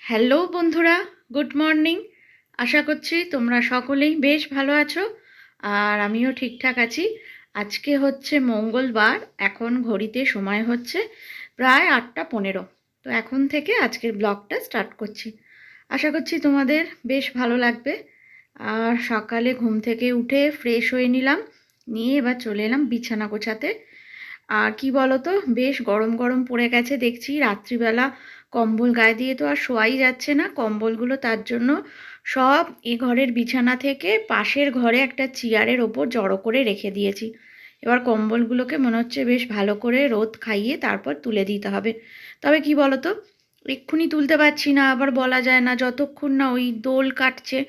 Hello বন্ধুরা, good morning. আশা করছি তোমরা সকলেই বেশ ভালো আছো আর আমিও ঠিকঠাক আছি। আজকে হচ্ছে মঙ্গলবার, এখন ঘড়িতে সময় হচ্ছে প্রায় 8:15। তো এখন থেকে আজকের ব্লগটা স্টার্ট করছি। আশা করছি তোমাদের বেশ ভালো লাগবে। আর সকালে ঘুম থেকে উঠে ফ্রেশ হয়ে নিলাম, নিয়ে এবার চলে এলাম বিছানা গোছাতে। আর কি বলতো, বেশ গরম গরম পড়ে গেছে দেখছি। রাত্রিবেলা কম্বল গায়ে দিয়ে তো আর শোয়াই যাচ্ছে না কম্বলগুলো, তার জন্য সব এ ঘরের বিছানা থেকে পাশের ঘরে একটা চেয়ারের ওপর জড়ো করে রেখে দিয়েছি। এবার কম্বলগুলোকে মনে হচ্ছে বেশ ভালো করে রোদ খাইয়ে তারপর তুলে দিতে হবে। তবে কি বলতো, এক্ষুনি তুলতে পারছি না, আবার বলা যায় না, যতক্ষণ না ওই দোল কাটছে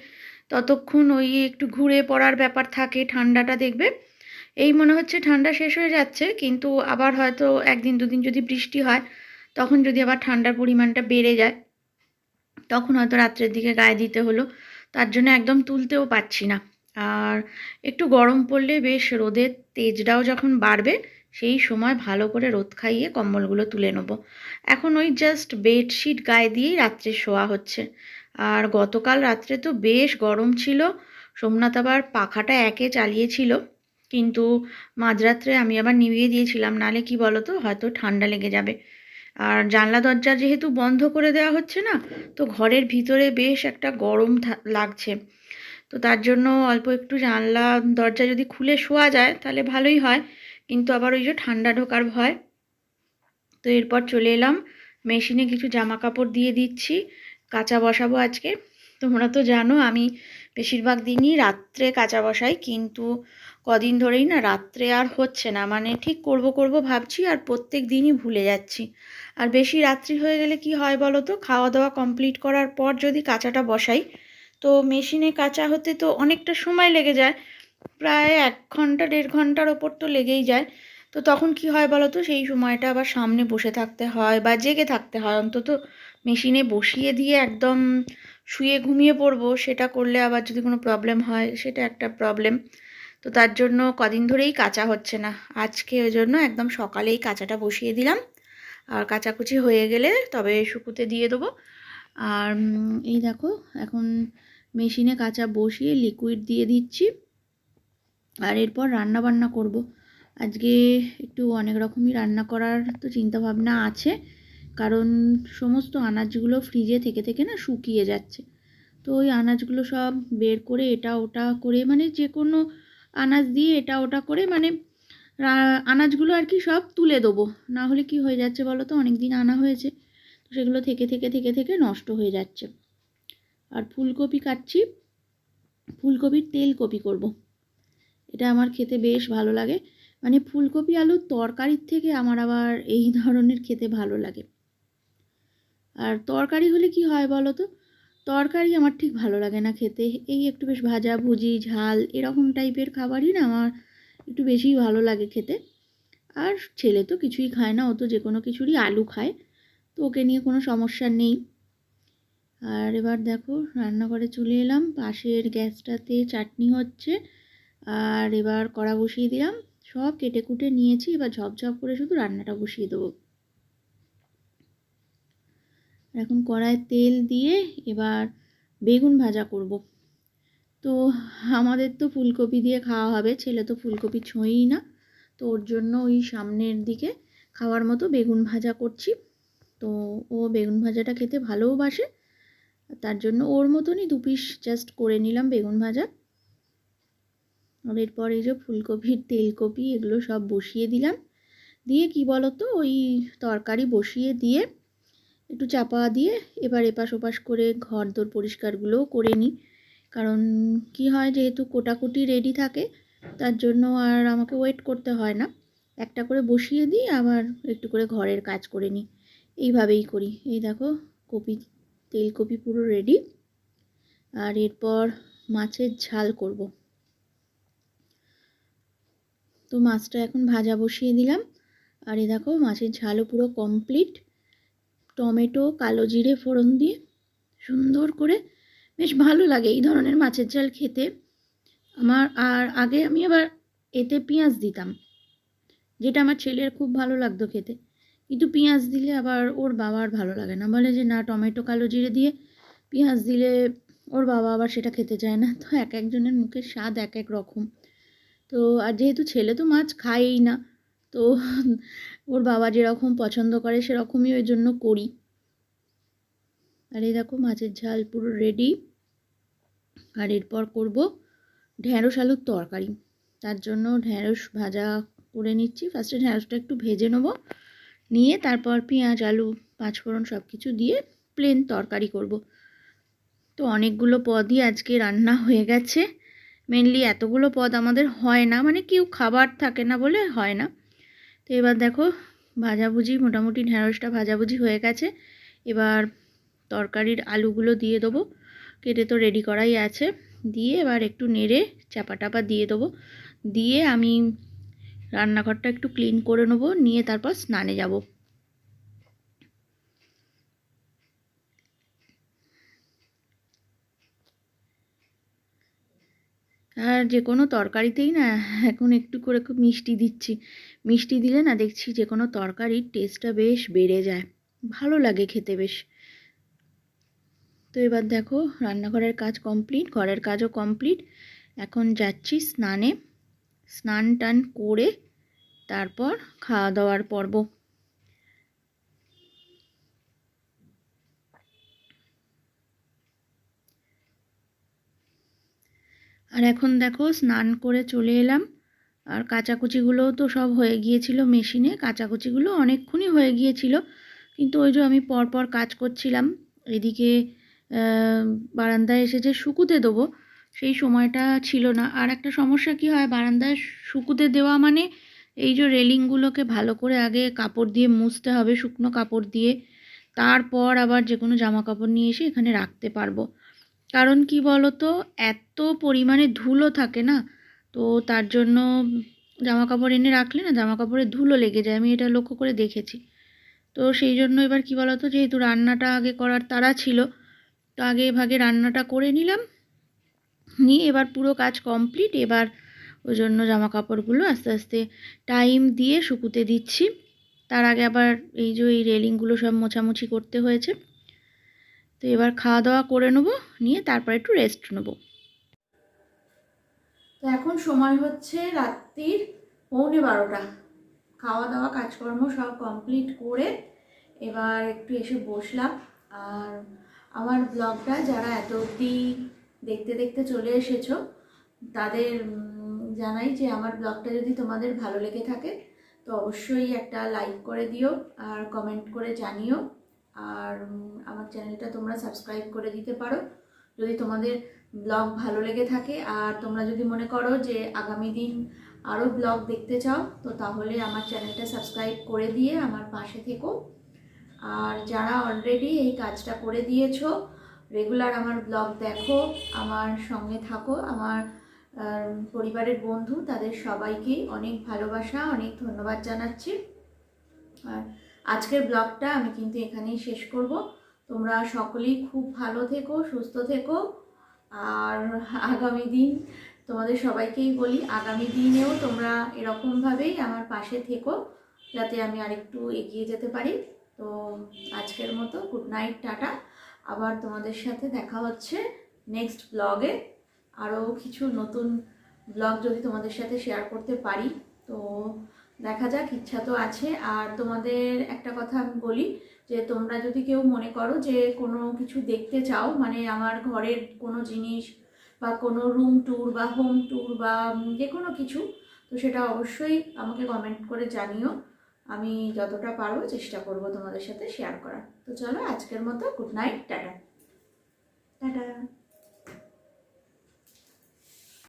ততক্ষণ ওই একটু ঘুরে পড়ার ব্যাপার থাকে। ঠান্ডাটা দেখবে এই মনে হচ্ছে ঠান্ডা শেষ হয়ে যাচ্ছে, কিন্তু আবার হয়তো একদিন দুদিন যদি বৃষ্টি হয়, তখন যদি আবার ঠান্ডার পরিমাণটা বেড়ে যায়, তখন হয়তো রাত্রের দিকে গায়ে দিতে হলো। তার জন্য একদম তুলতেও পারছি না। আর একটু গরম পড়লে বেশ রোদের তেজটাও যখন বাড়বে, সেই সময় ভালো করে রোদ খাইয়ে কম্বলগুলো তুলে নেবো। এখন ওই জাস্ট বেডশিট গায়ে দিয়েই রাত্রে শোয়া হচ্ছে। আর গতকাল রাত্রে তো বেশ গরম ছিল। সোমনাথ আবার পাখাটা একে চালিয়েছিল, কিন্তু মাঝরাত্রে আমি আবার নিভিয়ে দিয়েছিলাম, নালে কি বলতো হয়তো ঠান্ডা লেগে যাবে। আর জানলা দরজা যেহেতু বন্ধ করে দেওয়া হচ্ছে না, তো ঘরের ভিতরে বেশ একটা গরম লাগছে। তো তার জন্য অল্প একটু জানলা দরজা যদি খুলে শোয়া যায় তাহলে ভালোই হয়, কিন্তু আবার ওই যে ঠান্ডা ঢোকার ভয়। তো এরপর চলে এলাম মেশিনে, কিছু জামা কাপড় দিয়ে দিচ্ছি, কাচা বসাবো আজকে। তোমরা তো জানো আমি বেশিরভাগ দিনই রাত্রে কাচা বসাই, কিন্তু কদিন ধরেই না রাত্রে আর হচ্ছে না, মানে ঠিক করব করব ভাবছি আর প্রত্যেক দিনই ভুলে যাচ্ছি। আর বেশি রাত্রি হয়ে গেলে কি হয় বলো তো, খাওয়া দাওয়া কমপ্লিট করার পর যদি কাচাটা বসাই, তো মেশিনে কাচা হতে তো অনেকটা সময় লেগে যায়, প্রায় 1 ঘন্টা 1.5 ঘন্টার ওপর তো লেগেই যায়। তো তখন কি হয় বলো তো, সেই সময়টা আবার সামনে বসে থাকতে হয় বা জেগে থাকতে হয়। অন্তত মেশিনে বসিয়ে দিয়ে একদম শুয়ে ঘুমিয়ে পড়বো, সেটা করলে আবার যদি কোনো প্রবলেম হয় সেটা একটা প্রবলেম। তো তার জন্য কদিন ধরেই কাচা হচ্ছে না। আজকে ওই জন্য একদম সকালেই কাচাটা বসিয়ে দিলাম, আর কাচাকুচি হয়ে গেলে তবে শুকুতে দিয়ে দেবো। আর এই দেখো, এখন মেশিনে কাচা বসিয়ে লিকুইড দিয়ে দিচ্ছি। আর এরপর রান্না বান্না করব। আজকে একটু অনেক রকমই রান্না করার তো চিন্তা ভাবনা আছে, কারণ সমস্ত আনাজগুলো ফ্রিজে থেকে থেকে না শুকিয়ে যাচ্ছে। তো ওই আনাজগুলো সব বের করে এটা ওটা করে, মানে যে কোনো আনাজ দিয়ে এটা ওটা করে, মানে আনাজগুলো আর কি সব তুলে দেবো। না হলে কি হয়ে যাচ্ছে বলো তো, অনেক দিন আনা হয়েছে, তো সেগুলো থেকে থেকে থেকে থেকে নষ্ট হয়ে যাচ্ছে। আর ফুলকপি কাটছি, ফুলকপির তেলকপি করব। এটা আমার খেতে বেশ ভালো লাগে, মানে ফুলকপি আলুর তরকারির থেকে আমার আবার এই ধরনের খেতে ভালো লাগে। আর তরকারি হলে কি হয় বলো তো, তরকারি আমার ঠিক ভালো লাগে না খেতে। এই একটু বেশ ভাজা ভুজি ঝাল এরকম টাইপের খাবারই না আমার একটু বেশিই ভালো লাগে খেতে। আর ছেলে তো কিছুই খায় না, ও তো যে কোনো কিছুরই আলু খায়, তো ওকে নিয়ে কোনো সমস্যা নেই। আর এবার দেখো রান্নাঘরে চলে এলাম, পাশের গ্যাসটাতে চাটনি হচ্ছে। আর এবার কড়া বসিয়ে দিলাম, সব কেটে কুটে নিয়েছি, এবার ঝপঝপ করে শুধু রান্নাটা বসিয়ে দেবো। এখন কড়ায় তেল দিয়ে এবার বেগুন ভাজা করব। তো আমাদের তো ফুলকপি দিয়ে খাওয়া হবে, ছেলে তো ফুলকপি ছোঁয়ই না, তো ওর জন্য ওই সামনের দিকে খাওয়ার মতো বেগুন ভাজা করছি। তো ও বেগুন ভাজাটা খেতে ভালোবাসে, তার জন্য ওর মতনই 2 পিস জাস্ট করে নিলাম বেগুন ভাজা। আর এরপর এই যে ফুলকপির তেলকপি এগুলো সব বসিয়ে দিলাম, দিয়ে কি বলতো ওই তরকারি বসিয়ে দিয়ে একটু চাপা দিয়ে এবার এপাশ ওপাশ করে ঘর দোর পরিষ্কারগুলোও করে নিই। কারণ কি হয়, যেহেতু কোটাকুটি রেডি থাকে, তার জন্য আর আমাকে ওয়েট করতে হয় না, একটা করে বসিয়ে দিই আবার একটু করে ঘরের কাজ করে নিই, এইভাবেই করি। এই দেখো কপি তেলকপি পুরো রেডি। আর এরপর মাছের ঝাল করব। তো মাছটা এখন ভাজা বসিয়ে দিলাম। আর এই দেখো মাছের ঝালও পুরো কমপ্লিট। টমেটো কালো জিরে ফোড়ন দিয়ে সুন্দর করে, বেশ ভালো লাগে এই ধরনের মাছের ঝাল খেতে আমার। আর আগে আমি আবার এতে পেঁয়াজ দিতাম, যেটা আমার ছেলের খুব ভালো লাগতো খেতে, কিন্তু পেঁয়াজ দিলে আবার ওর বাবার ভালো লাগে না, বলে যে না টমেটো কালো জিরে দিয়ে পেঁয়াজ দিলে ওর বাবা আবার সেটা খেতে চায় না। তো এক একজনের মুখের স্বাদ এক এক রকম। তো আর যেহেতু ছেলে তো মাছ খায়ই না, তো ওর বাবা যেরকম পছন্দ করে সেরকমই ওই জন্য করি। আর এই দেখো মাছের ঝাল পুরো রেডি। আর এরপর করব ঢ্যাঁড়স আলুর তরকারি। তার জন্য ঢ্যাঁড়স ভাজা করে নিচ্ছি। ফার্স্টে ঢ্যাঁড়সটা একটু ভেজে নেব, নিয়ে তারপর পেঁয়াজ আলু পাঁচফোড়ন সব কিছু দিয়ে প্লেন তরকারি করব। তো অনেকগুলো পদই আজকে রান্না হয়ে গেছে। মেনলি এতগুলো পদ আমাদের হয় না, মানে কেউ খাবার থাকে না বলে হয় না। তো এবার দেখো ভাজাভুজি মোটামুটি ঢ্যাঁড়সটা ভাজাভুজি হয়ে গেছে। এবার তরকারির আলুগুলো দিয়ে দেবো, কেটে তো রেডি করাই আছে। দিয়ে এবার একটু নেড়ে চাপা টাপা দিয়ে দেবো। দিয়ে আমি রান্নাঘরটা একটু ক্লিন করে নেবো, নিয়ে তারপর স্নানে যাব। আর যে কোনো তরকারিতেই না এখন একটু করে খুব মিষ্টি দিচ্ছি। মিষ্টি দিলে না দেখছি যে কোনো তরকারির টেস্টটা বেশ বেড়ে যায়, ভালো লাগে খেতে বেশ। তো এবার দেখো রান্নাঘরের কাজ কমপ্লিট, ঘরের কাজও কমপ্লিট। এখন যাচ্ছি স্নানে, স্নান টান করে তারপর খাওয়া দাওয়ার পর্ব। আর এখন দেখো স্নান করে চলে এলাম। আর কাচাকুচিগুলোও তো সব হয়ে গিয়েছিল মেশিনে, কাচাকুচিগুলো অনেকক্ষণই হয়ে গিয়েছিল। কিন্তু ওই যে আমি পরপর কাজ করছিলাম, এদিকে বারান্দায় এসে যে শুকুতে দেবো সেই সময়টা ছিল না। আর একটা সমস্যা কি হয়, বারান্দায় শুকুতে দেওয়া মানে এই যে রেলিংগুলোকে ভালো করে আগে কাপড় দিয়ে মুছতে হবে, শুকনো কাপড় দিয়ে, তারপর আবার যে কোনো জামা কাপড় নিয়ে এসে এখানে রাখতে পারবো। কারণ কি বলো তো, এত পরিমাণে ধুলো থাকে না, তো তার জন্য জামা কাপড় এনে রাখলে না জামা কাপড়ে ধুলো লেগে যায়, আমি এটা লক্ষ্য করে দেখেছি। তো সেই জন্য এবার কি বলো তো, যেহেতু রান্নাটা আগে করার তাড়া ছিল, তো আগে ভাগে রান্নাটা করে নিলাম, নিয়ে এবার পুরো কাজ কমপ্লিট। এবার ওই জন্য জামা কাপড়গুলো আস্তে আস্তে টাইম দিয়ে শুকুতে দিচ্ছি। তার আগে আবার এই যে এই রেলিংগুলো সব মোছামুছি করতে হয়েছে। তো এবার খাওয়া দাওয়া করে নেবো, নিয়ে তারপর একটু রেস্ট নেবো। তো এখন সময় হচ্ছে রাত্রির 11:15। খাওয়া দাওয়া কাজকর্ম সব কমপ্লিট করে এবার একটু এসে বসলাম। আর আমার ব্লগটা যারা এত অবধি দেখতে দেখতে চলে এসেছো তাদের জানাই যে আমার ব্লগটা যদি তোমাদের ভালো লেগে থাকে তো অবশ্যই একটা লাইক করে দিও আর কমেন্ট করে জানিও। আর আমার চ্যানেলটা তোমরা সাবস্ক্রাইব করে দিতে পারো যদি তোমাদের ব্লগ ভালো লেগে থাকে। আর তোমরা যদি মনে করো যে আগামী দিন আরও ব্লগ দেখতে চাও তো তাহলে আমার চ্যানেলটা সাবস্ক্রাইব করে দিয়ে আমার পাশে থেকো। আর যারা অলরেডি এই কাজটা করে দিয়েছো, রেগুলার আমার ব্লগ দেখো, আমার সঙ্গে থাকো, আমার পরিবারের বন্ধু, তাদের সবাইকেই অনেক ভালোবাসা, অনেক ধন্যবাদ জানাচ্ছি। আর আজকের ব্লগটা আমি কিন্তু এখানেই শেষ করব। তোমরা সকলেই খুব ভালো থেকো, সুস্থ থেকো। আর আগামী দিন তোমাদের সবাইকেই বলি, আগামী দিনেও তোমরা এরকমভাবেই আমার পাশে থেকো যাতে আমি আরেকটু এগিয়ে যেতে পারি। তো আজকের মতো গুড নাইট, টাটা। আবার তোমাদের সাথে দেখা হচ্ছে নেক্সট ব্লগে। আরও কিছু নতুন ব্লগ যদি তোমাদের সাথে শেয়ার করতে পারি তো দেখা যাক, ইচ্ছা তো আছে। আর তোমাদের একটা কথা আমি বলি যে তোমরা যদি কেউ মনে করো যে কোনো কিছু দেখতে চাও, মানে আমার ঘরের কোনো জিনিস বা কোনো রুম ট্যুর বা হোম ট্যুর বা যে কোনো কিছু, তো সেটা অবশ্যই আমাকে কমেন্ট করে জানিও। আমি যতটা পারবো চেষ্টা করব তোমাদের সাথে শেয়ার করার। তো চলো আজকের মতো গুড নাইট, টাটা টাটা।